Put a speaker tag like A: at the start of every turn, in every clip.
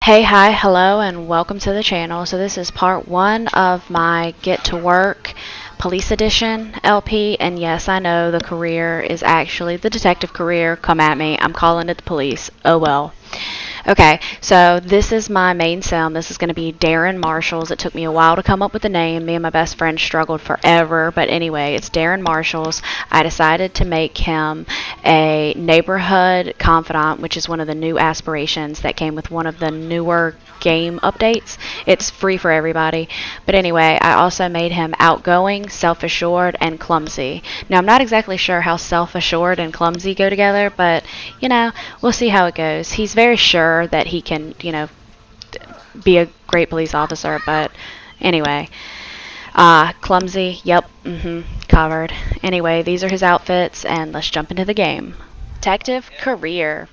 A: Hey, hi, hello, and welcome to the channel. So this is part one of my Get to Work Police Edition LP, and yes, I know the career is actually the detective career. Come at me. I'm calling it the police. Oh well. Okay, so this is my main sim. This is going to be Daren Marshalls. It took me a while to come up with the name. Me and my best friend struggled forever, but anyway, it's Daren Marshalls. I decided to make him a neighborhood confidant, which is one of the new aspirations that came with one of the newer game updates. It's free for everybody. But anyway, I also made him outgoing, self-assured, and clumsy. Now, I'm not exactly sure how self-assured and clumsy go together, but, we'll see how it goes. He's very sure that he can, be a great police officer, but anyway. Clumsy, yep, covered. Anyway, these are his outfits, and let's jump into the game. Detective career.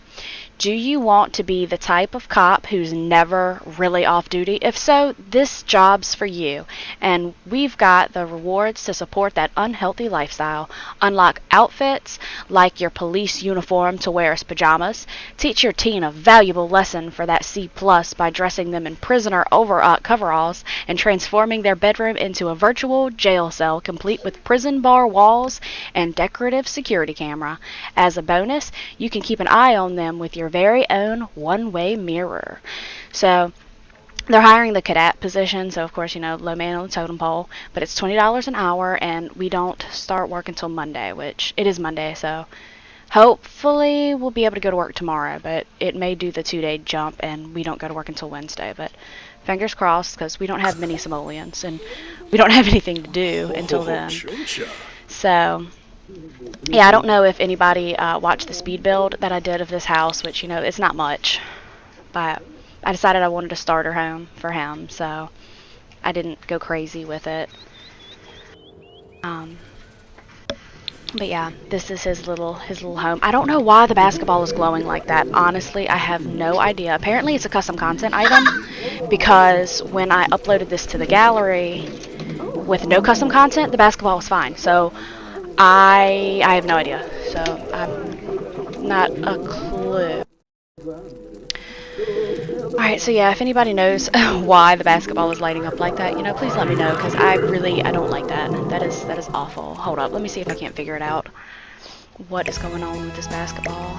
A: Do you want to be the type of cop who's never really off duty? If so, this job's for you. And we've got the rewards to support that unhealthy lifestyle. Unlock outfits like your police uniform to wear as pajamas. Teach your teen a valuable lesson for that C+ by dressing them in prisoner coveralls and transforming their bedroom into a virtual jail cell complete with prison bar walls and decorative security camera. As a bonus, you can keep an eye on them with your very own one-way mirror. So they're hiring the cadet position, so of course, low man on the totem pole, but it's $20 an hour, and we don't start work until Monday, which it is Monday, so hopefully we'll be able to go to work tomorrow, but it may do the 2-day jump and we don't go to work until Wednesday, but fingers crossed, because we don't have many simoleons and we don't have anything to do until then. So yeah, I don't know if anybody watched the speed build that I did of this house, which, it's not much, but I decided I wanted a starter home for him, so I didn't go crazy with it. But yeah, this is his little home. I don't know why the basketball is glowing like that. Honestly, I have no idea. Apparently it's a custom content item, because when I uploaded this to the gallery with no custom content, the basketball was fine. So I have no idea. So I'm not a clue. Alright, so yeah, if anybody knows why the basketball is lighting up like that, please let me know, because I don't like that. That is awful. Hold up, let me see if I can't figure it out. What is going on with this basketball?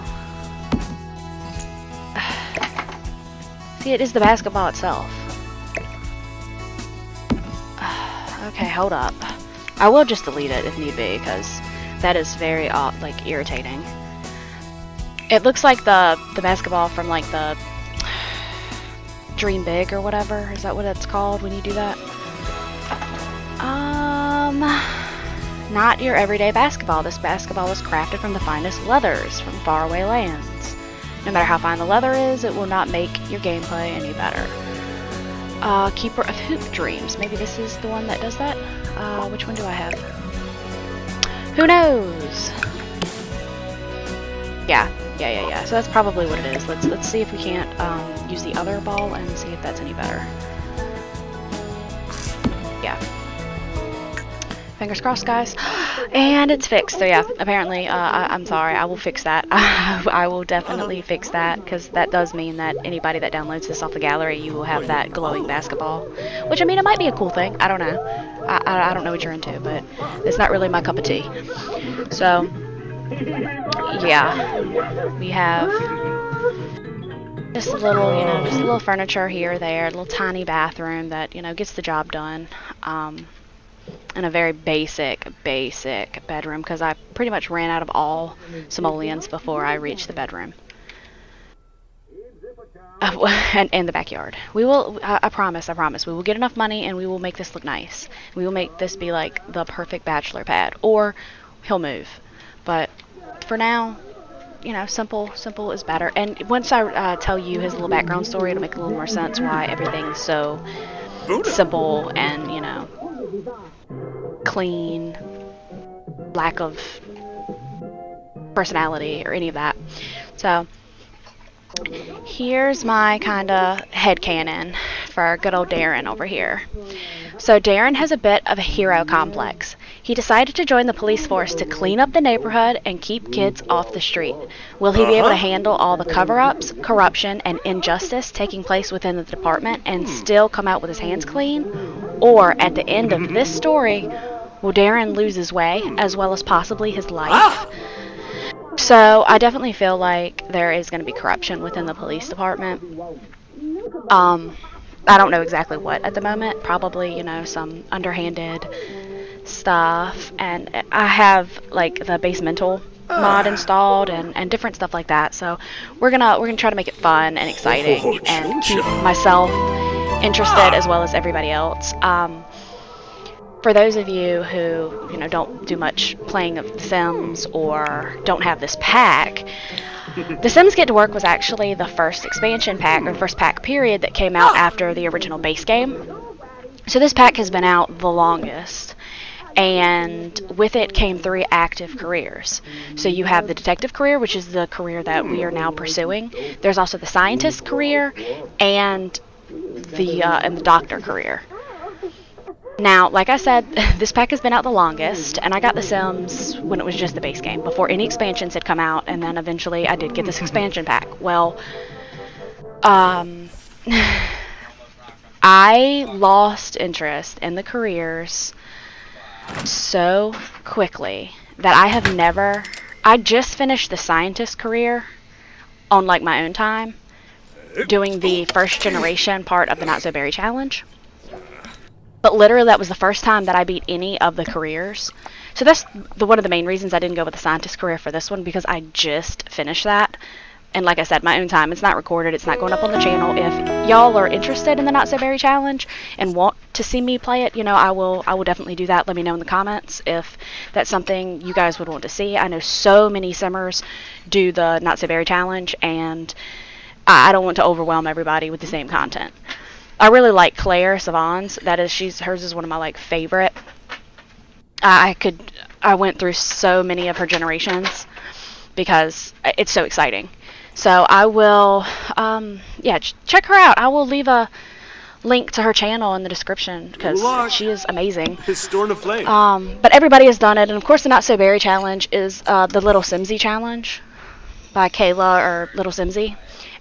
A: See, it is the basketball itself. Okay, hold up. I will just delete it if need be, because that is very, irritating. It looks like the basketball from, the Dream Big or whatever. Is that what it's called when you do that? Not your everyday basketball. This basketball is crafted from the finest leathers from faraway lands. No matter how fine the leather is, it will not make your gameplay any better. Keeper of Hoop Dreams. Maybe this is the one that does that? Which one do I have? Who knows? Yeah. So that's probably what it is. Let's see if we can't use the other ball and see if that's any better. Yeah. Fingers crossed, guys. And it's fixed. So yeah, apparently, I'm sorry. I will fix that. I will definitely fix that, because that does mean that anybody that downloads this off the gallery, you will have that glowing basketball. Which, I mean, it might be a cool thing. I don't know. I don't know what you're into, but it's not really my cup of tea. So yeah, we have just a little furniture here or there, a little tiny bathroom that, gets the job done, and a very basic bedroom, because I pretty much ran out of all simoleons before I reached the bedroom. And in the backyard. We will, I promise, we will get enough money and we will make this look nice. We will make this be like the perfect bachelor pad, or he'll move. But for now, simple is better. And once I tell you his little background story, it'll make a little more sense why everything's so simple and, clean, lack of personality or any of that. So here's my kind of headcanon for good old Daren over here. So Daren has a bit of a hero complex. He decided to join the police force to clean up the neighborhood and keep kids off the street. Will he be able to handle all the cover-ups, corruption, and injustice taking place within the department and still come out with his hands clean? Or, at the end of this story, will Daren lose his way, as well as possibly his life? So, I definitely feel like there is going to be corruption within the police department. I don't know exactly what at the moment. Probably, you know, some underhanded stuff. And I have, like, the basemental mod installed and different stuff like that. So, we're gonna try to make it fun and exciting and keep myself interested as well as everybody else. For those of you who, you know, don't do much playing of The Sims or don't have this pack, The Sims Get to Work was actually the first expansion pack, or the first pack period, that came out after the original base game. So this pack has been out the longest, and with it came 3 active careers. So you have the detective career, which is the career that we are now pursuing. There's also the scientist career and the doctor career. Now, like I said, this pack has been out the longest, and I got The Sims when it was just the base game, before any expansions had come out, and then eventually I did get this expansion pack. Well, I lost interest in the careers so quickly that I just finished the scientist career on, like, my own time, doing the first generation part of the Not So Berry challenge. But literally, that was the first time that I beat any of the careers. So that's one of the main reasons I didn't go with the scientist career for this one, because I just finished that. And like I said, my own time. It's not recorded. It's not going up on the channel. If y'all are interested in the Not So Berry challenge and want to see me play it, you know, I will definitely do that. Let me know in the comments if that's something you guys would want to see. I know so many Simmers do the Not So Berry challenge, and I don't want to overwhelm everybody with the same content. I really like Clare, Siobhan's. Hers is one of my, like, favorite. I went through so many of her generations because it's so exciting. So I will, check her out. I will leave a link to her channel in the description because she is amazing. But everybody has done it, and of course the Not So Berry challenge is the Lilsimsie challenge by Kayla or Lilsimsie.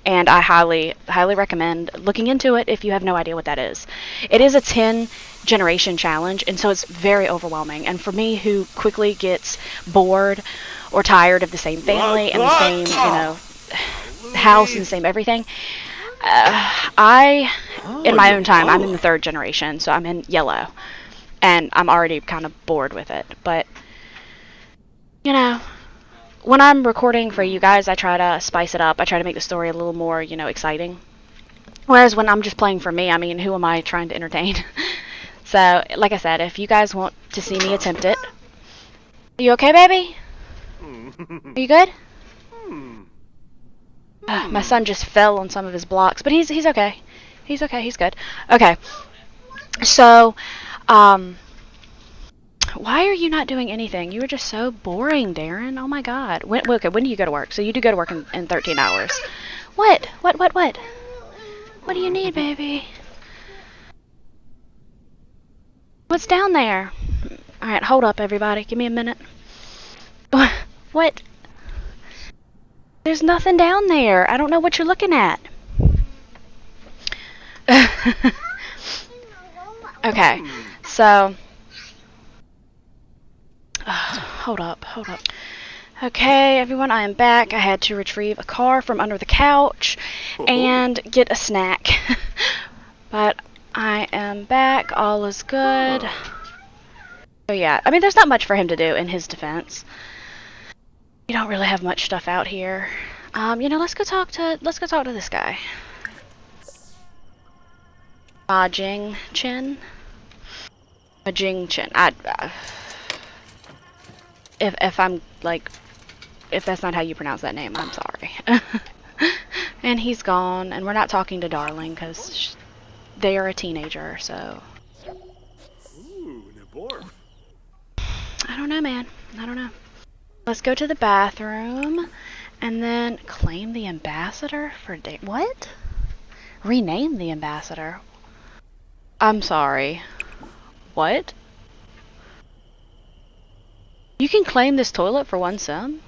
A: And I highly, highly recommend looking into it if you have no idea what that is. It is a 10-generation challenge, and so it's very overwhelming. And for me, who quickly gets bored or tired of the same family and the same, you know, house and the same everything, in my own time, I'm in the 3rd generation, so I'm in yellow. And I'm already kind of bored with it. But, you know, when I'm recording for you guys, I try to spice it up. I try to make the story a little more, you know, exciting. Whereas when I'm just playing for me, I mean, who am I trying to entertain? So, like I said, if you guys want to see me attempt it. Are you okay, baby? Are you good? My son just fell on some of his blocks, but he's okay. He's okay. He's good. Okay. So, why are you not doing anything? You were just so boring, Daren. Oh my god. When do you go to work? So you do go to work in 13 hours. What? What do you need, baby? What's down there? Alright, hold up, everybody. Give me a minute. What? There's nothing down there. I don't know what you're looking at. Okay, so... hold up. Okay, everyone, I am back. I had to retrieve a car from under the couch and get a snack. But I am back. All is good. So yeah, I mean, there's not much for him to do in his defense. You don't really have much stuff out here. You know, let's go talk to this guy. Majing Chin. If I'm like, if that's not how you pronounce that name, I'm sorry. And he's gone, and we're not talking to Darling because they are a teenager, so. I don't know, man. I don't know. Let's go to the bathroom, and then claim the ambassador for what? Rename the ambassador. I'm sorry. What? You can claim this toilet for 1 cent?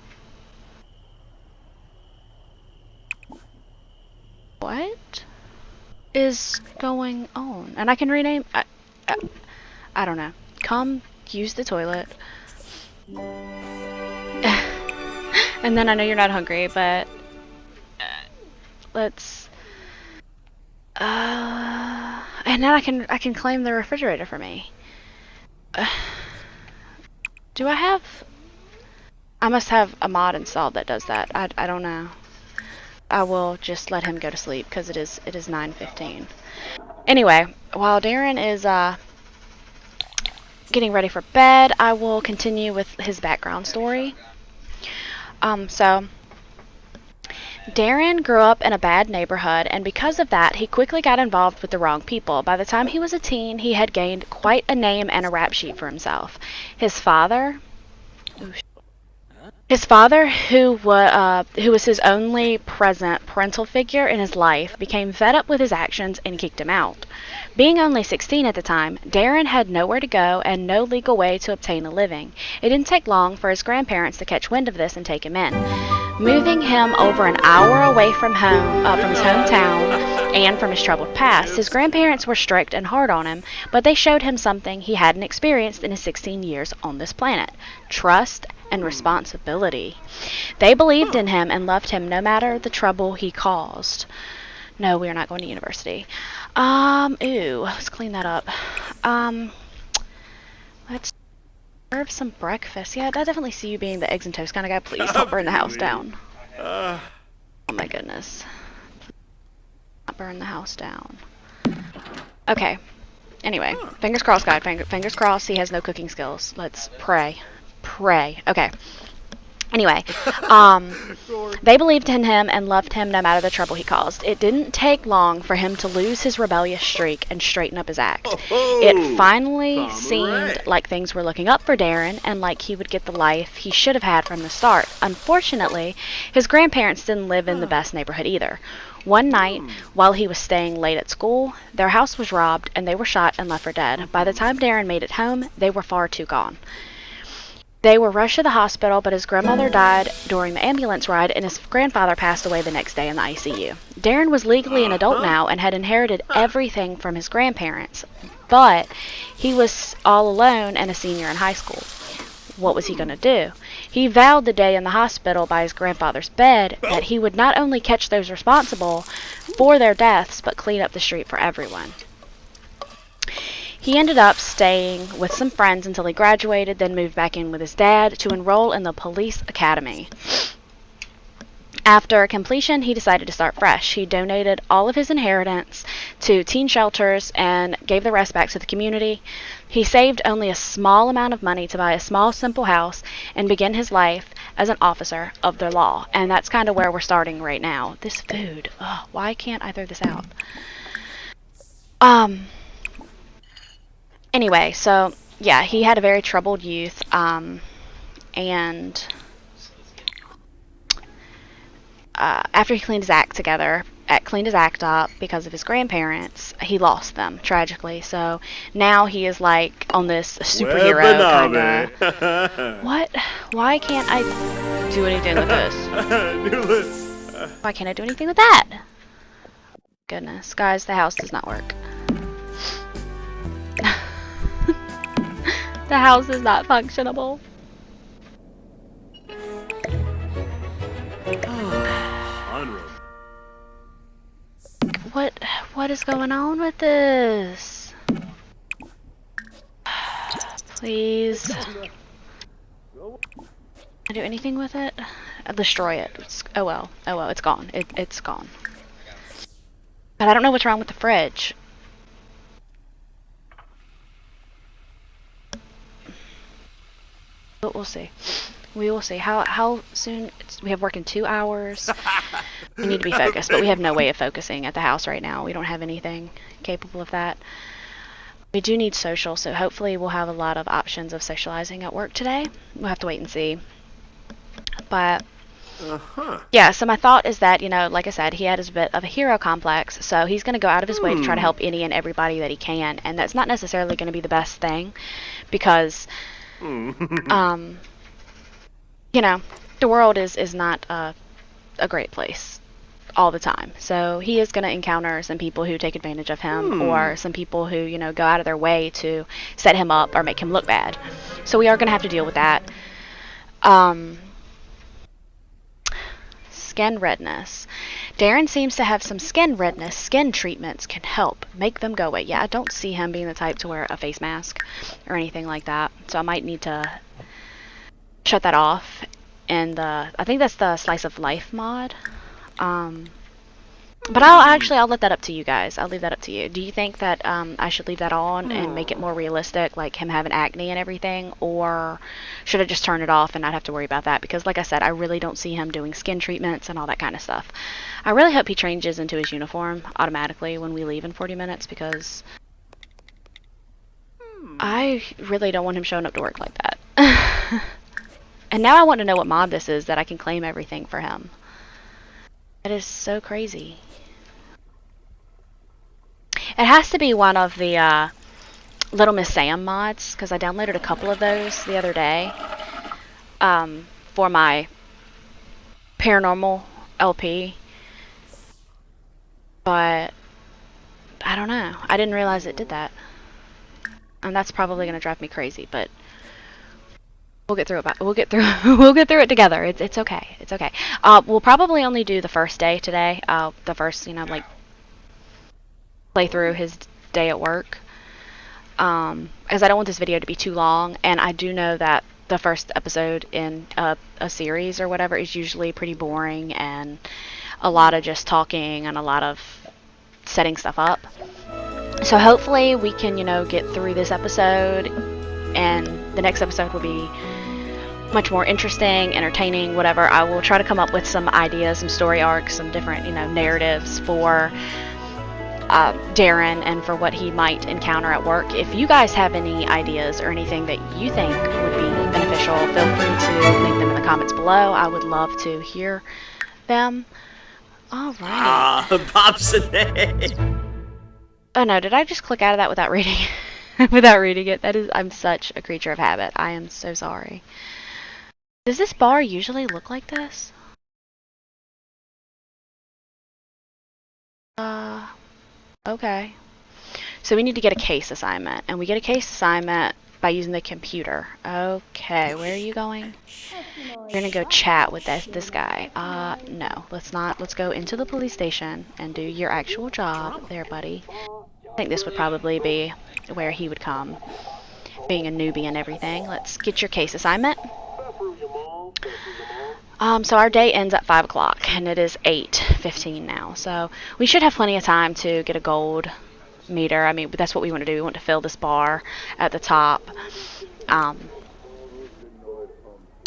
A: What is going on? And I can rename... I don't know. Come use the toilet. And then I know you're not hungry, but... let's... and then I can claim the refrigerator for me. Do I have... I must have a mod installed that does that. I don't know. I will just let him go to sleep because it is 9:15. Anyway, while Daren is getting ready for bed, I will continue with his background story. So Daren grew up in a bad neighborhood, and because of that, he quickly got involved with the wrong people. By the time he was a teen, he had gained quite a name and a rap sheet for himself. His father, who was his only present parental figure in his life, became fed up with his actions and kicked him out. Being only 16 at the time, Daren had nowhere to go and no legal way to obtain a living. It didn't take long for his grandparents to catch wind of this and take him in, moving him over an hour away from home, from his hometown and from his troubled past. His grandparents were strict and hard on him, but they showed him something he hadn't experienced in his 16 years on this planet: trust and responsibility. They believed in him and loved him no matter the trouble he caused. No, we are not going to university. Let's clean that up. Let's serve some breakfast. Yeah, I definitely see you being the eggs and toast kind of guy. Please don't burn the house down. Oh my goodness. Not burn the house down. Okay. Anyway, fingers crossed, guys. Fingers crossed he has no cooking skills. Let's pray. Pray. Okay. Anyway, they believed in him and loved him no matter the trouble he caused. It didn't take long for him to lose his rebellious streak and straighten up his act. It finally seemed like things were looking up for Daren and like he would get the life he should have had from the start. Unfortunately, his grandparents didn't live in the best neighborhood either. One night, while he was staying late at school, their house was robbed and they were shot and left for dead. By the time Daren made it home, they were far too gone. They were rushed to the hospital, but his grandmother died during the ambulance ride, and his grandfather passed away the next day in the ICU. Daren was legally an adult now and had inherited everything from his grandparents, but he was all alone and a senior in high school. What was he going to do? He vowed the day in the hospital by his grandfather's bed that he would not only catch those responsible for their deaths, but clean up the street for everyone. He ended up staying with some friends until he graduated, then moved back in with his dad to enroll in the police academy. After completion, he decided to start fresh. He donated all of his inheritance to teen shelters and gave the rest back to the community. He saved only a small amount of money to buy a small, simple house and begin his life as an officer of the law. And that's kind of where we're starting right now. This food. Ugh, why can't I throw this out? Anyway, so, yeah, he had a very troubled youth, and after he cleaned his act up because of his grandparents, he lost them, tragically. So now he is, like, on this superhero kind of... What? Why can't I do anything with this? Why can't I do anything with that? Goodness. Guys, the house does not work. The house is not functionable. What is going on with this? Please. Can I do anything with it? I'll destroy it. Oh well. Oh well, it's gone. It's gone. But I don't know what's wrong with the fridge. But we'll see. We will see. How soon? We have work in 2 hours. We need to be focused, but we have no way of focusing at the house right now. We don't have anything capable of that. We do need social, so hopefully we'll have a lot of options of socializing at work today. We'll have to wait and see. But yeah, so my thought is that, you know, like I said, he had a bit of a hero complex, so he's going to go out of his way to try to help any and everybody that he can, and that's not necessarily going to be the best thing, because you know, the world is not a great place all the time. So he is going to encounter some people who take advantage of him, or some people who, you know, go out of their way to set him up or make him look bad. So we are going to have to deal with that. Um, Skin redness. Daren seems to have some skin redness. Skin treatments can help make them go away. Yeah, I don't see him being the type to wear a face mask or anything like that. So I might need to shut that off. And I think that's the Slice of Life mod. But I'll let that up to you guys. I'll leave that up to you. Do you think that I should leave that on and make it more realistic, like him having acne and everything, or should I just turn it off and not have to worry about that? Because like I said, I really don't see him doing skin treatments and all that kind of stuff. I really hope he changes into his uniform automatically when we leave in 40 minutes, because I really don't want him showing up to work like that. And now I want to know what mod this is that I can claim everything for him. That is so crazy. It has to be one of the Little Miss Sam mods, because I downloaded a couple of those the other day for my paranormal LP. But I don't know. I didn't realize it did that. And that's probably going to drive me crazy, but we'll get through it. We'll get through we'll get through it together. It's okay. It's okay. We'll probably only do the first day today. The first, you know, like play through his day at work. As I don't want this video to be too long, and I do know that the first episode in a series or whatever is usually pretty boring and a lot of just talking and a lot of setting stuff up. So hopefully we can, you know, get through this episode, and the next episode will be much more interesting, entertaining, whatever. I will try to come up with some ideas, some story arcs, some different, you know, narratives for Daren and for what he might encounter at work. If you guys have any ideas or anything that you think would be beneficial, feel free to leave them in the comments below. I would love to hear them. Alright.
B: Pops in it.
A: Oh no, did I just click out of that without reading without reading it? I'm such a creature of habit. I am so sorry. Does this bar usually look like this? Okay. So we need to get a case assignment, and we get a case assignment by using the computer. Okay, where are you going? You're gonna go chat with this guy. No, let's not. Let's go into the police station and do your actual job there, buddy. I think this would probably be where he would come, being a newbie and everything. Let's get your case assignment. So our day ends at 5 o'clock, and it is 8:15 now. So we should have plenty of time to get a gold meter. I mean, that's what we want to do. We want to fill this bar at the top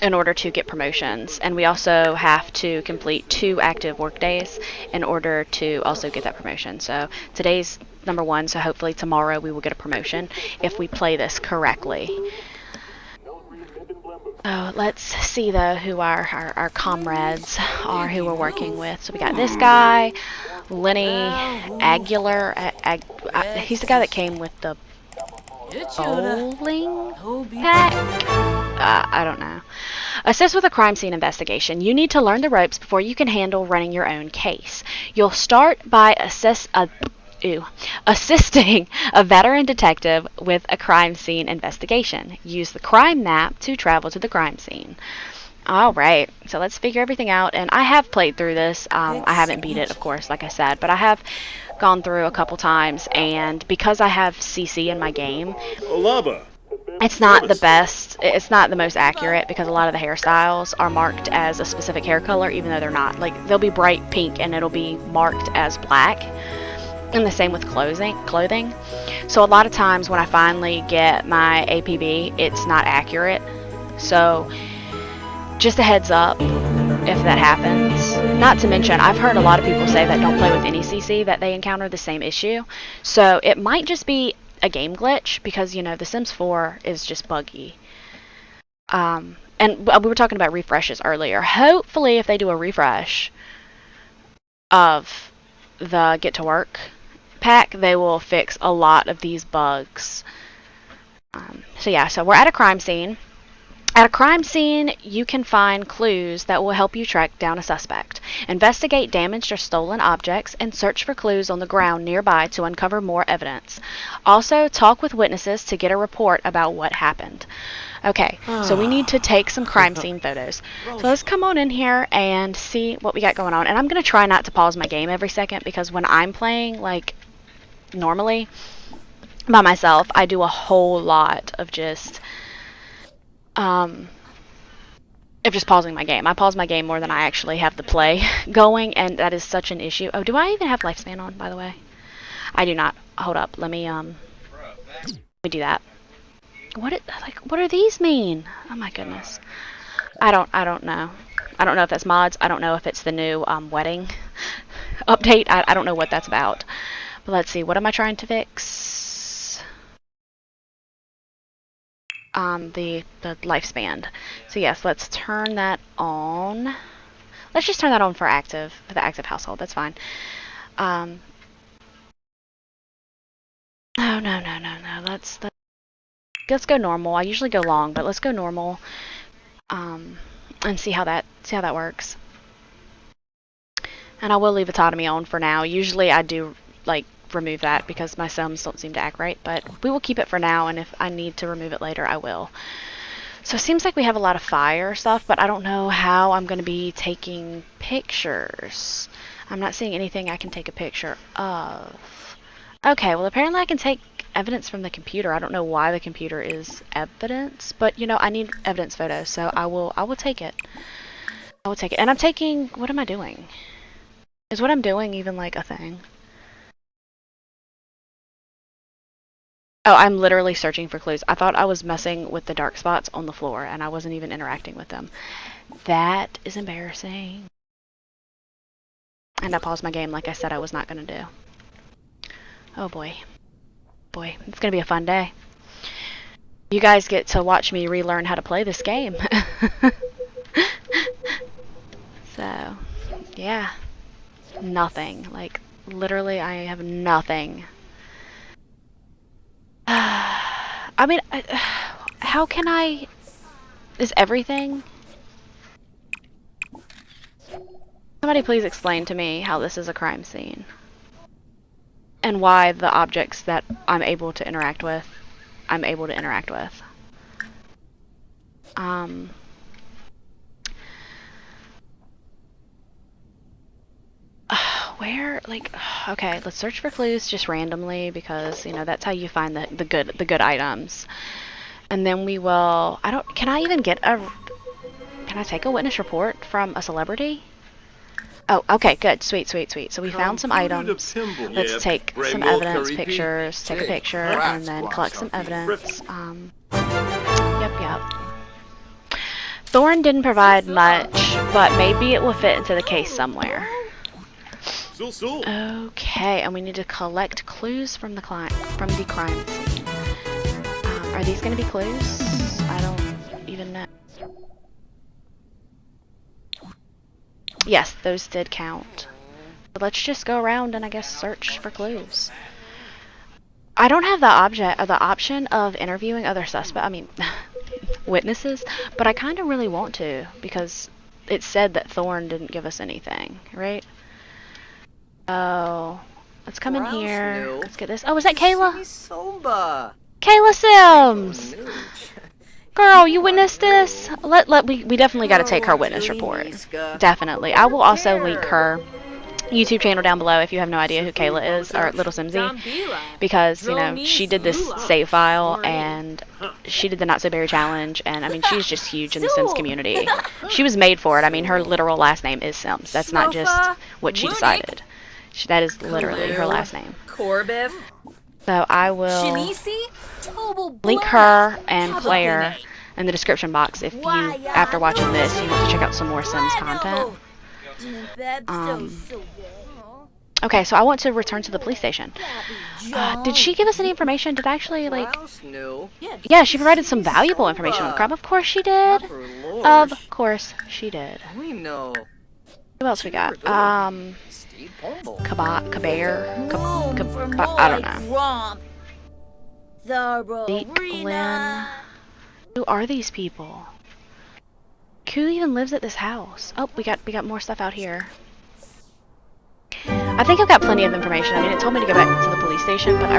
A: in order to get promotions. And we also have to complete 2 active work days in order to also get that promotion. So today's number 1, so hopefully tomorrow we will get a promotion if we play this correctly. Oh, let's see though who our comrades are who we're working with. So we got this guy, Lenny Aguilar. He's the guy that came with the bowling pack. I don't know. Assist with a crime scene investigation. You need to learn the ropes before you can handle running your own case. You'll start by assisting a veteran detective with a crime scene investigation. Use the crime map to travel to the crime scene. Alright, so let's figure everything out. And I have played through this. I haven't beat it, of course, like I said, but I have gone through a couple times, and because I have CC in my game, it's not the best, it's not the most accurate, because a lot of the hairstyles are marked as a specific hair color, even though they're not. Like, they'll be bright pink and it'll be marked as black. And the same with clothing. So a lot of times when I finally get my APB, it's not accurate. So just a heads up if that happens. Not to mention, I've heard a lot of people say that don't play with any CC that they encounter the same issue. So it might just be a game glitch, because, you know, The Sims 4 is just buggy. And we were talking about refreshes earlier. Hopefully if they do a refresh of the Get to Work pack, they will fix a lot of these bugs. So yeah, so we're at a crime scene. At a crime scene, you can find clues that will help you track down a suspect. Investigate damaged or stolen objects and search for clues on the ground nearby to uncover more evidence. Also, talk with witnesses to get a report about what happened. Okay, so we need to take some crime scene photos. So let's come on in here and see what we got going on. And I'm going to try not to pause my game every second because when I'm playing, like, normally by myself, I do a whole lot of just pausing my game. I pause my game more than I actually have the play going, and that is such an issue. Oh, do I even have lifespan on, by the way? I do not. Hold up. Let me do that. What do these mean? Oh my goodness. I don't know. I don't know if that's mods. I don't know if it's the new wedding update. I don't know what that's about. But let's see. What am I trying to fix? The lifespan. So yes, let's turn that on. Let's just turn that on for the active household. That's fine. Oh no. Let's go normal. I usually go long, but let's go normal. And see how that works. And I will leave autonomy on for now. Usually I do like remove that because my Sims don't seem to act right, but we will keep it for now, and if I need to remove it later, I will. So it seems like we have a lot of fire stuff, but I don't know how I'm going to be taking pictures. I'm not seeing anything I can take a picture of. Okay, well apparently I can take evidence from the computer. I don't know why the computer is evidence, but you know, I need evidence photos, so I will take it. I will take it. And I'm taking, what am I doing? Is what I'm doing even like a thing? Oh, I'm literally searching for clues. I thought I was messing with the dark spots on the floor, and I wasn't even interacting with them. That is embarrassing. And I paused my game like I said I was not going to do. Oh boy. Boy, it's going to be a fun day. You guys get to watch me relearn how to play this game. So, yeah. Nothing. Like, literally, I have nothing. I mean, how can I... Is everything... Somebody please explain to me how this is a crime scene. And why the objects that I'm able to interact with, Where, like, okay, let's search for clues just randomly because, you know, that's how you find the good items. And then we will, can I even get can I take a witness report from a celebrity? Oh, okay, good, sweet. So we found some items. Let's take some evidence pictures, take a picture, and then collect some evidence. Yep. Thorn didn't provide much, but maybe it will fit into the case somewhere. Okay, and we need to collect clues from the crime scene. Are these going to be clues? I don't even know. Yes, those did count. But let's just go around and I guess search for clues. I don't have the option of interviewing other witnesses, but I kind of really want to because it said that Thorn didn't give us anything, right? Oh, let's come in here. Let's get this. Oh, is that Kayla? Kayla Sims! Girl, you witnessed this? We definitely got to take her witness report. Definitely. I will also link her YouTube channel down below if you have no idea who Kayla is, or Lilsimsie, because, you know, she did this save file, and she did the Not So Berry challenge, and, I mean, she's just huge in the Sims community. She was made for it. I mean, her literal last name is Sims. That's not just what she decided. That is literally her last name. So I will link her and Clare in the description box if you, after watching this, you want to check out some more Sims content. Okay, so I want to return to the police station. Did she give us any information? Did I actually, like... Yeah, she provided some valuable information on the crime. Of course she did. Of course she did. Who else we got? Kabare? I don't know. Lynn. Who are these people? who even lives at this house? Oh, we got more stuff out here. I think I've got plenty of information. I mean, it told me to go back to the police station, but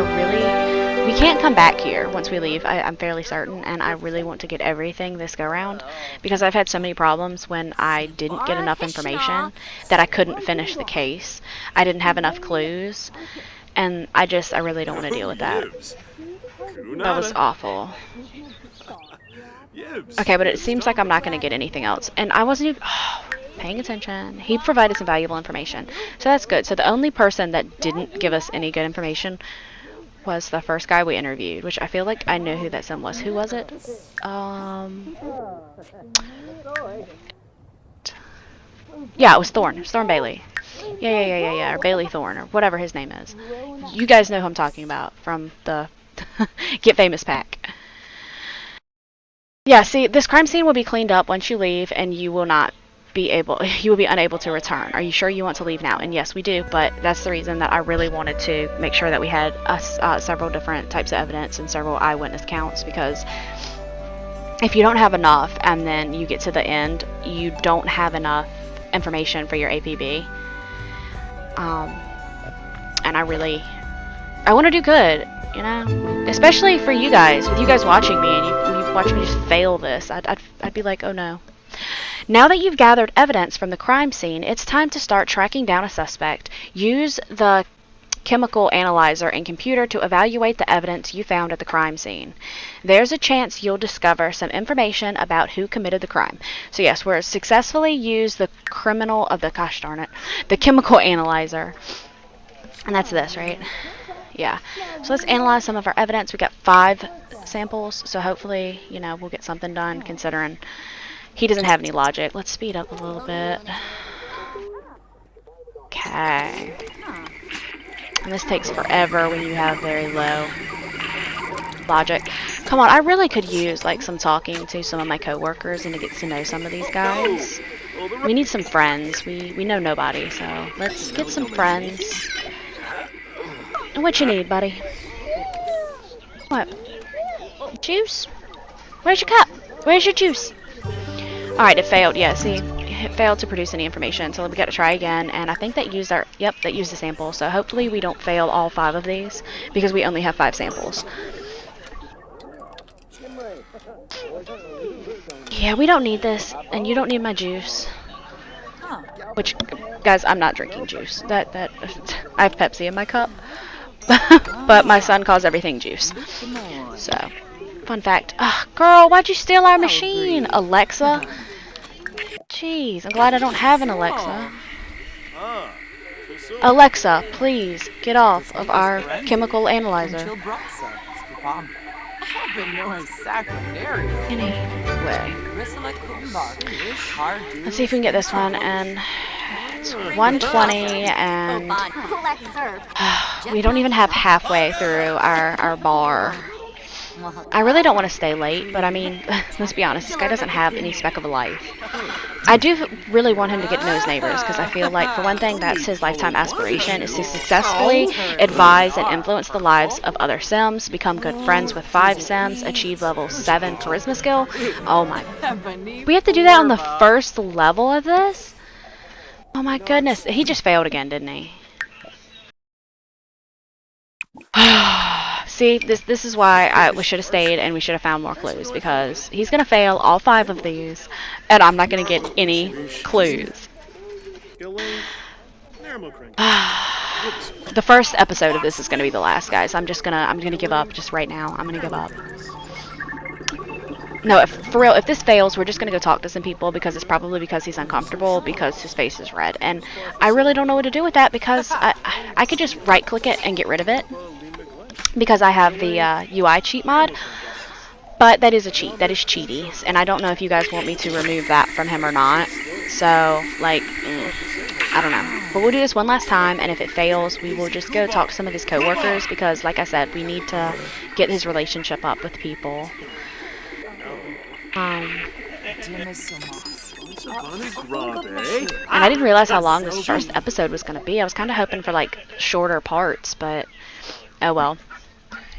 A: we can't come back here once we leave, I'm fairly certain, and I really want to get everything this go-round, because I've had so many problems when I didn't get enough information that I couldn't finish the case. I didn't have enough clues, and I really don't want to deal with that. That was awful. Okay, but it seems like I'm not going to get anything else, and I wasn't even... paying attention. He provided some valuable information, so that's good. So the only person that didn't give us any good information was the first guy we interviewed, which I feel like I know who that son was. Who was it? Yeah, it was Thorne. It was Thorne Bailey. Yeah, or Bailey Thorne, or whatever his name is. You guys know who I'm talking about from the Get Famous pack. Yeah, see, this crime scene will be cleaned up once you leave, and you will be unable to return. Are you sure you want to leave now? And yes, we do, but that's the reason that I really wanted to make sure that we had several different types of evidence and several eyewitness accounts, because if you don't have enough and then you get to the end, you don't have enough information for your APB. And I want to do good, you know, especially for you guys, with you guys watching me, and you watch me just fail this. I'd be like, oh no. Now that you've gathered evidence from the crime scene, it's time to start tracking down a suspect. Use the chemical analyzer and computer to evaluate the evidence you found at the crime scene. There's a chance you'll discover some information about who committed the crime. So yes, we're successfully used the chemical analyzer. And that's this, right? Yeah. So let's analyze some of our evidence. We got 5 samples, so hopefully, you know, we'll get something done, considering he doesn't have any logic. Let's speed up a little bit. Okay. And this takes forever when you have very low logic. Come on, I really could use like some talking to some of my coworkers and to get to know some of these guys. We need some friends. We know nobody, so let's get some friends. And what you need, buddy? What? Juice? Where's your cup? Where's your juice? Alright, it failed. Yeah, see, it failed to produce any information, so we got to try again, and I think that used that used the sample, so hopefully we don't fail all 5 of these, because we only have 5 samples. Yeah, we don't need this, and you don't need my juice. Which, guys, I'm not drinking juice. I have Pepsi in my cup, but my son calls everything juice. So, fun fact. Ugh, girl, why'd you steal our machine, Alexa? Jeez, I'm glad I don't have an Alexa. Alexa, please get off of our chemical analyzer. Anyway. Let's see if we can get this one, and it's 120, and we don't even have halfway through our bar. I really don't want to stay late, but I mean, let's be honest, this guy doesn't have any speck of a life. I do really want him to get to know his neighbors, because I feel like, for one thing, that's his lifetime aspiration, is to successfully advise and influence the lives of other Sims, become good friends with 5 Sims, achieve level 7 charisma skill. Oh my. We have to do that on the first level of this? Oh my goodness. He just failed again, didn't he? See, this is why we should have stayed and we should have found more clues, because he's going to fail all 5 of these, and I'm not going to get any clues. The first episode of this is going to be the last, guys. I'm going to give up just right now. I'm going to give up. No, for real, if this fails, we're just going to go talk to some people, because it's probably because he's uncomfortable, because his face is red. And I really don't know what to do with that, because I could just right-click it and get rid of it, because I have the UI cheat mod. But that is a cheat. That is cheaty. And I don't know if you guys want me to remove that from him or not. So, like, I don't know. But we'll do this one last time, and if it fails, we will just go talk to some of his coworkers, because, like I said, we need to get his relationship up with people. And I didn't realize how long this first episode was going to be. I was kind of hoping for, like, shorter parts, but oh well.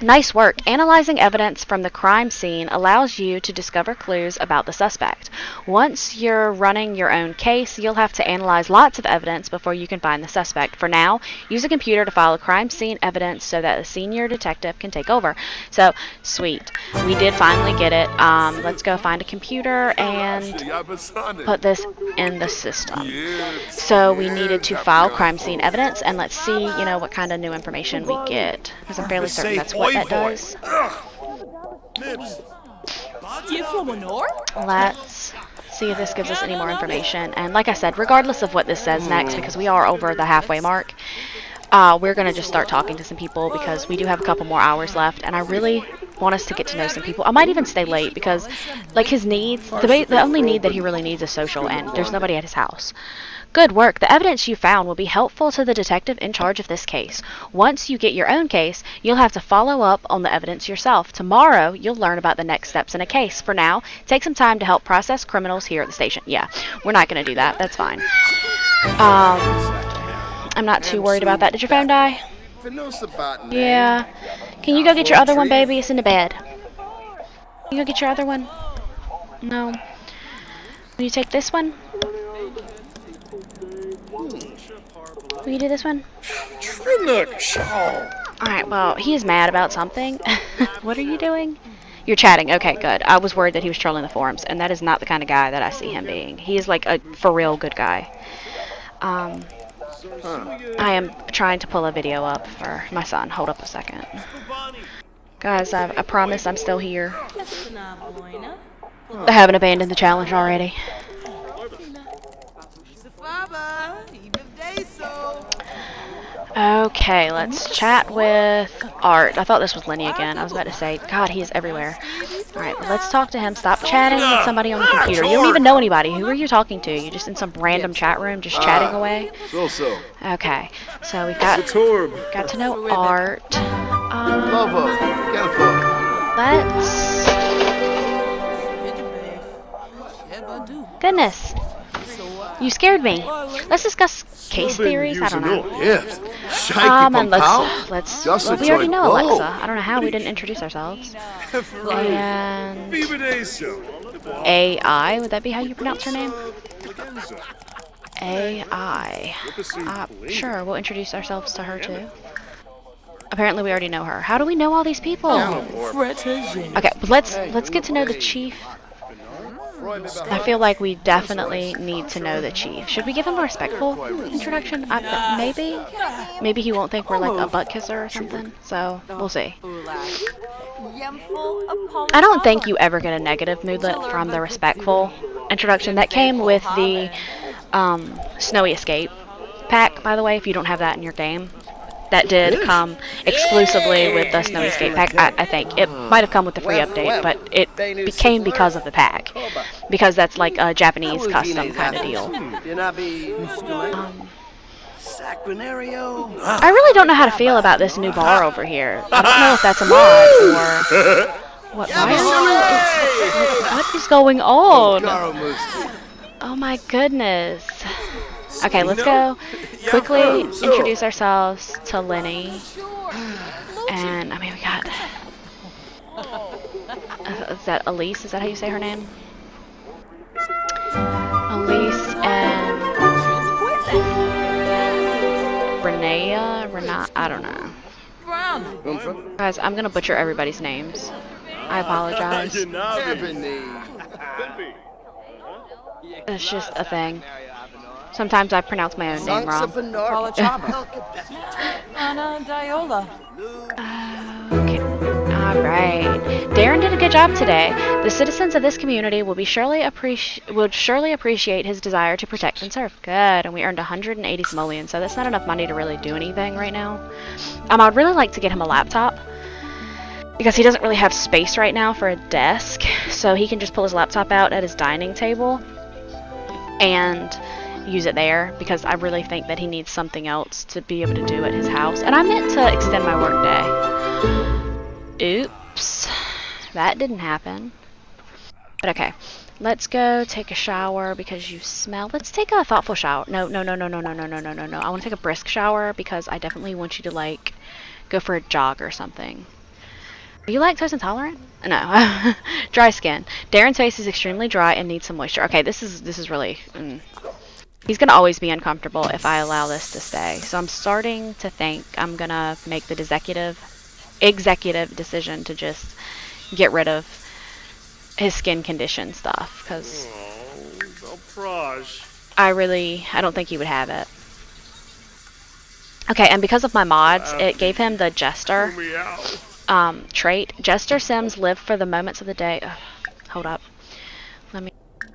A: Nice work. Analyzing evidence from the crime scene allows you to discover clues about the suspect. Once you're running your own case, you'll have to analyze lots of evidence before you can find the suspect. For now, use a computer to file crime scene evidence so that a senior detective can take over. So, sweet. We did finally get it. Let's go find a computer and put this in the system. So we needed to file crime scene evidence, and let's see, what kind of new information we get. Because I'm fairly certain that's what that does. Let's see if this gives us any more information. And like I said, regardless of what this says next, because we are over the halfway mark, we're going to just start talking to some people because we do have a couple more hours left, and I really want us to get to know some people. I might even stay late because, like, his needs, the only need that he really needs is social, and there's nobody at his house. Good work. The evidence you found will be helpful to the detective in charge of this case. Once you get your own case, you'll have to follow up on the evidence yourself. Tomorrow, you'll learn about the next steps in a case. For now, take some time to help process criminals here at the station. Yeah, we're not going to do that. That's fine. I'm not too worried about that. Did your phone die? Yeah. Can you go get your other one, baby? It's in the bed. Can you go get your other one? No. Will you take this one? Will you do this one? Alright, well, he is mad about something. What are you doing? You're chatting. Okay, good. I was worried that he was trolling the forums, and that is not the kind of guy that I see him being. He is like a for real good guy. I am trying to pull a video up for my son. Hold up a second. Guys, I promise I'm still here. I haven't abandoned the challenge already. Okay, let's chat with Art. I thought this was Lenny again. I was about to say, God, he is everywhere. Alright, well, let's talk to him. Stop chatting with somebody on the computer. You don't even know anybody. Who are you talking to? You're just in some random chat room just chatting away? Okay, so we've got to know Art. Goodness. You scared me. Let's discuss case theories. I don't know. And let's. Well, we already know Alexa. I don't know how we didn't introduce ourselves. And AI. Would that be how you pronounce her name? AI. Sure. We'll introduce ourselves to her too. Apparently, we already know her. How do we know all these people? Okay, let's get to know the chief. I feel like we definitely need to know the chief. Should we give him a respectful introduction? Maybe he won't think we're like a butt kisser or something. So we'll see. I don't think you ever get a negative moodlet from the respectful introduction. That came with the Snowy Escape pack, by the way, if you don't have that in your game. That did come exclusively with the Snowy Escape pack, I think. It might have come with the free update, but it became because of the pack. Because that's like a Japanese custom kind of deal. I really don't know how to feel about this new bar over here. I don't know if that's a mod or... What is going on? Oh my goodness. Okay, let's go quickly introduce ourselves to Lenny. And, I mean, we got... is that Elise? Is that how you say her name? Elise and... Renea? I don't know. Guys, I'm gonna butcher everybody's names. I apologize. It's just a thing. Sometimes I pronounce my own name wrong. Okay. Alright. Daren did a good job today. The citizens of this community will surely appreciate his desire to protect and serve. Good. And we earned 180 simoleons, so that's not enough money to really do anything right now. I'd really like to get him a laptop, because he doesn't really have space right now for a desk, so he can just pull his laptop out at his dining table and use it there, because I really think that he needs something else to be able to do at his house. And I meant to extend my work day. Oops. That didn't happen. But okay. Let's go take a shower because you smell. Let's take a thoughtful shower. No. I want to take a brisk shower because I definitely want you to, like, go for a jog or something. Are you lactose intolerant? No. Dry skin. Daren's face is extremely dry and needs some moisture. Okay, this is really... He's going to always be uncomfortable if I allow this to stay. So I'm starting to think I'm going to make the executive decision to just get rid of his skin condition stuff. Because I don't think he would have it. Okay, and because of my mods, it gave him the Jester trait. Jester Sims live for the moments of the day. Ugh, hold up.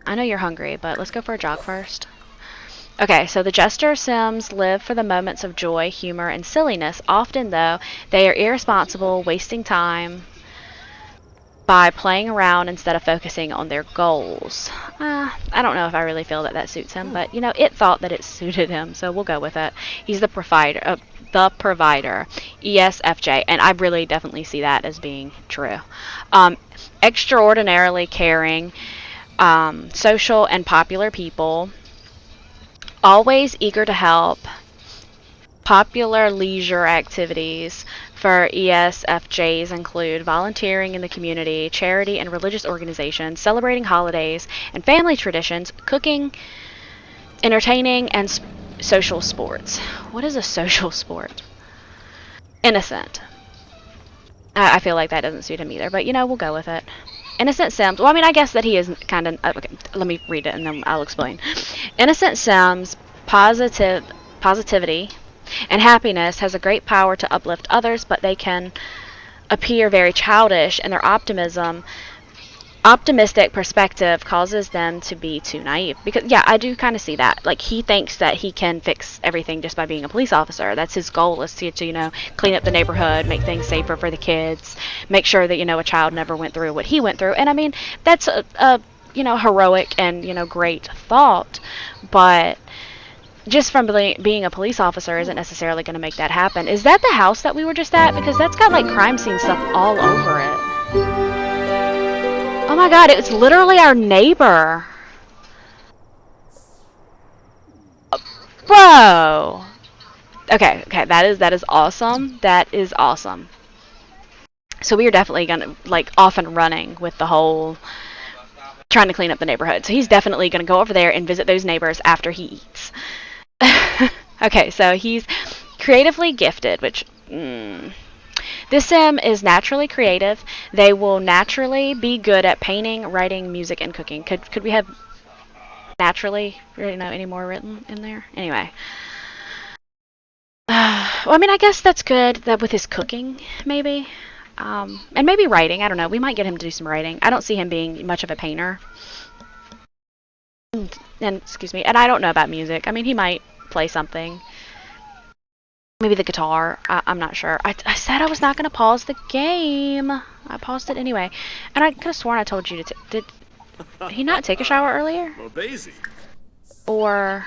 A: I know you're hungry, but let's go for a jog first. Okay, so the Jester Sims live for the moments of joy, humor, and silliness. Often, though, they are irresponsible, wasting time by playing around instead of focusing on their goals. I don't know if I really feel that that suits him, but, you know, it thought that it suited him, so we'll go with it. He's the provider, ESFJ, and I really definitely see that as being true. Extraordinarily caring, social, and popular people. Always eager to help. Popular leisure activities for ESFJs include volunteering in the community, charity and religious organizations, celebrating holidays and family traditions, cooking, entertaining, and social sports. What is a social sport? Innocent. I feel like that doesn't suit him either, but you know, we'll go with it. Innocent Sims. Well, I mean, I guess that he is kind of... okay, let me read it and then I'll explain. Innocent Sims, positivity, and happiness has a great power to uplift others, but they can appear very childish, and their optimistic perspective causes them to be too naive. Because, yeah, I do kind of see that. Like, he thinks that he can fix everything just by being a police officer. That's his goal, is to you know, clean up the neighborhood, make things safer for the kids, make sure that, you know, a child never went through what he went through. And, I mean, that's a you know, heroic and, you know, great thought. But just from being a police officer isn't necessarily going to make that happen. Is that the house that we were just at? Because that's got, like, crime scene stuff all over it. Oh my god, it was literally our neighbor. Bro. Okay, that is awesome. That is awesome. So we are definitely gonna, like, off and running with the whole trying to clean up the neighborhood. So he's definitely gonna go over there and visit those neighbors after he eats. Okay, so he's creatively gifted, which this sim is naturally creative. They will naturally be good at painting, writing, music, and cooking. Could we have naturally, you know, any more written in there? Anyway. Well, I mean, I guess that's good that with his cooking, maybe. And maybe writing. I don't know. We might get him to do some writing. I don't see him being much of a painter. And excuse me. And I don't know about music. I mean, he might play something. Maybe the guitar. I'm not sure. I said I was not going to pause the game. I paused it anyway. And I could have sworn I told you to... Did he not take a shower earlier? Or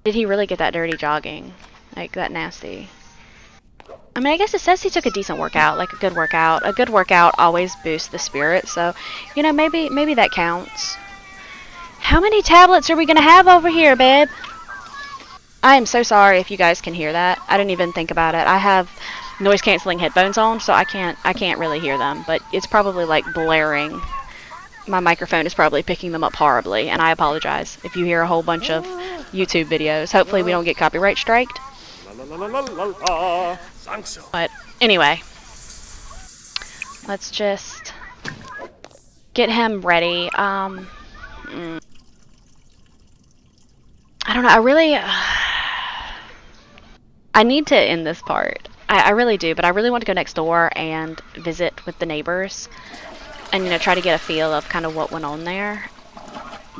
A: did he really get that dirty jogging? Like, that nasty? I mean, I guess it says he took a decent workout. Like, a good workout. A good workout always boosts the spirit. So, you know, maybe that counts. How many tablets are we going to have over here, babe? I am so sorry if you guys can hear that. I didn't even think about it. I have noise canceling headphones on, so I can't really hear them, but it's probably like blaring. My microphone is probably picking them up horribly, and I apologize if you hear a whole bunch of YouTube videos. Hopefully we don't get copyright striked. But anyway, let's just get him ready. I don't know. I need to end this part. I really do, but I really want to go next door and visit with the neighbors and, you know, try to get a feel of kind of what went on there.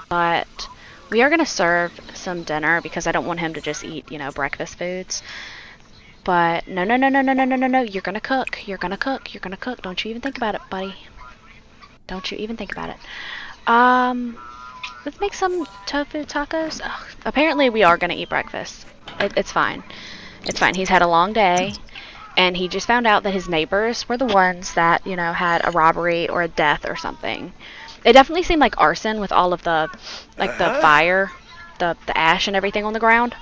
A: But we are going to serve some dinner because I don't want him to just eat, you know, breakfast foods. But no. You're going to cook. You're going to cook. You're going to cook. Don't you even think about it, buddy. Don't you even think about it. Let's make some tofu tacos. Ugh, apparently we are going to eat breakfast. It's fine. It's fine. He's had a long day, and he just found out that his neighbors were the ones that, you know, had a robbery or a death or something. It definitely seemed like arson with all of the, like, the fire, the ash and everything on the ground.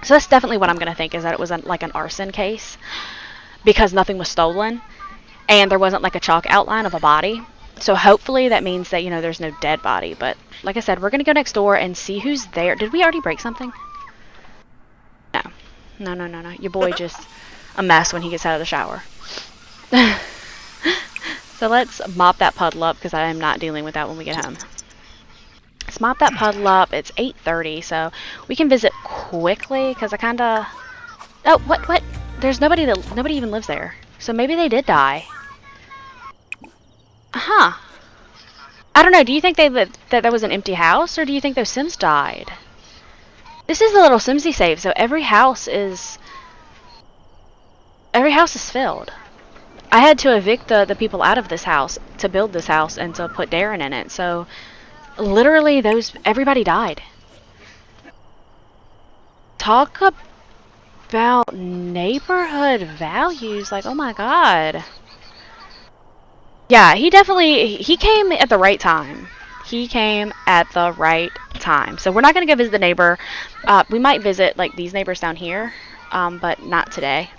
A: So that's definitely what I'm going to think, is that it was like an arson case, because nothing was stolen. and there wasn't like a chalk outline of a body. So hopefully that means that, you know, there's no dead body. But like I said, we're going to go next door and see who's there. Did we already break something? No. No, no, no, no. Your boy just a mess when he gets out of the shower. So let's mop that puddle up because I am not dealing with that when we get home. Let's mop that puddle up. It's 8:30, so we can visit quickly because I kind of... Oh, what? There's nobody even lives there. So maybe they did die. Huh. I don't know. Do you think that there was an empty house, or do you think those Sims died? This is the little Simsie Save, so every house is filled. I had to evict the people out of this house to build this house and to put Daren in it. So literally everybody died. Talk about neighborhood values. Like, oh my god. Yeah, he came at the right time. He came at the right time. So we're not going to go visit the neighbor. We might visit like these neighbors down here, but not today.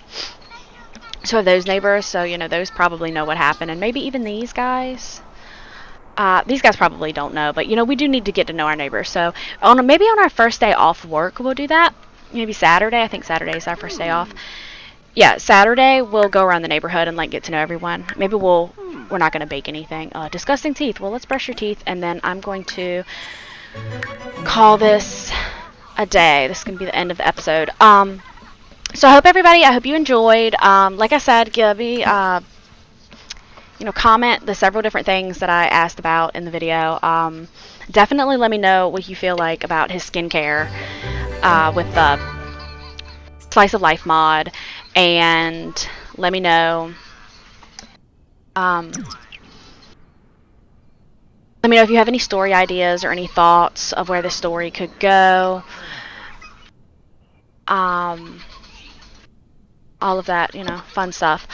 A: So those neighbors, so you know, those probably know what happened, and maybe even these guys. These guys probably don't know, but you know, we do need to get to know our neighbors. So maybe on our first day off work, we'll do that. Maybe Saturday. I think Saturday is our first day off. Yeah, Saturday we'll go around the neighborhood and like get to know everyone. Maybe we're not going to bake anything. Disgusting teeth. Well, let's brush your teeth, and then I'm going to call this a day. This is going to be the end of the episode. So I hope you enjoyed. Like I said, give me, you know, comment the several different things that I asked about in the video. Definitely let me know what you feel like about his skincare with the Slice of Life mod, and let me know. Let me know if you have any story ideas or any thoughts of where this story could go. All of that, you know, fun stuff.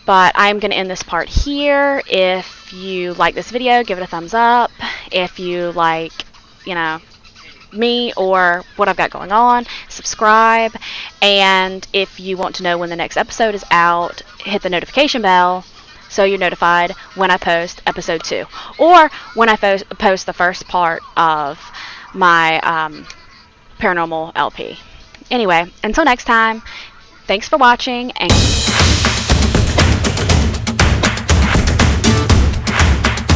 A: But I'm going to end this part here. If you like this video, give it a thumbs up. If you like, you know, me or what I've got going on, subscribe. And if you want to know when the next episode is out, hit the notification bell so you're notified when I post episode 2 or when I post the first part of my paranormal LP. Anyway, until next time, thanks for watching, and